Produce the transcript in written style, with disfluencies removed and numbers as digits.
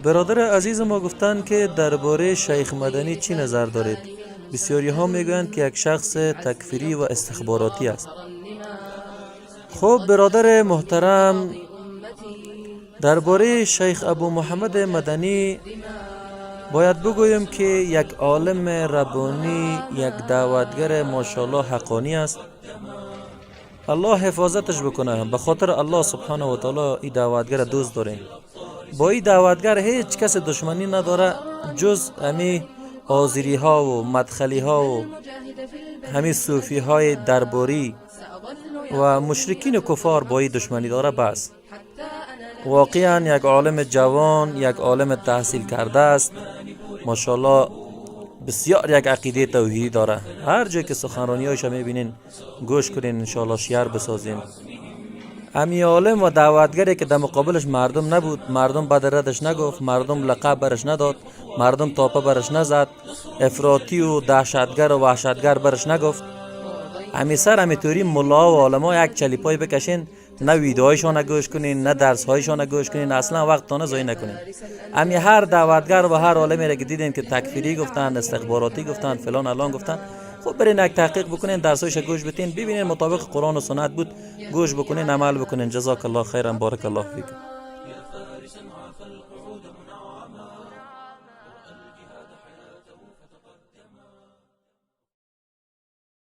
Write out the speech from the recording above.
برادر عزیز ما گفتند که درباره شیخ مدنی چی نظر دارید؟ بسیاری ها میگویند که یک شخص تکفیری و استخباراتی است. خب برادر محترم، درباره شیخ ابو محمد مدنی باید بگویم که یک عالم ربانی، یک دعوتگر ماشاءالله حقانی است. الله حفاظتش بکنه. به خاطر الله سبحانه و تعالی این دعوتگر دوست داریم. با این دعوتگر هیچ کس دشمنی نداره جز همی آذری ها و مدخلی ها و همی صوفی های درباری و مشرکین کفار با این دشمنی داره. بس واقعا یک عالم جوان، یک عالم تحصیل کرده است، ماشاءالله بسیار یک عقیده توحیدی داره. هر جای که سخنرانی‌هایش میبینین گوش کنین، انشاءالله شیار بسازین. امی عالم و دعوتگری که در مقابلش مردم نبود، مردم بد ردش نگفت، مردم لقب برش نداد، مردم تاپه برش نزد، افراطی و دهشتگر و وحشتگر برش نگفت. امی سر امی توری ملا و علما یک چلیپای بکشین، نه ویدیوهایشان گوش کنین، نه درسهایشان گوش کنین، اصلا وقتتان ضایع نکنین. امی هر دعوتگر و هر عالمی را که دیدین که تکفیری گفتن، استخباراتی گفتن، فلان الان گفتن، خب برین یک تحقیق بکنین، درسایش گوش بتین، ببینین مطابق قرآن و سنت بود، گوش بکنین، عمل بکنین. جزاک الله خیرا، بارک الله فیکم.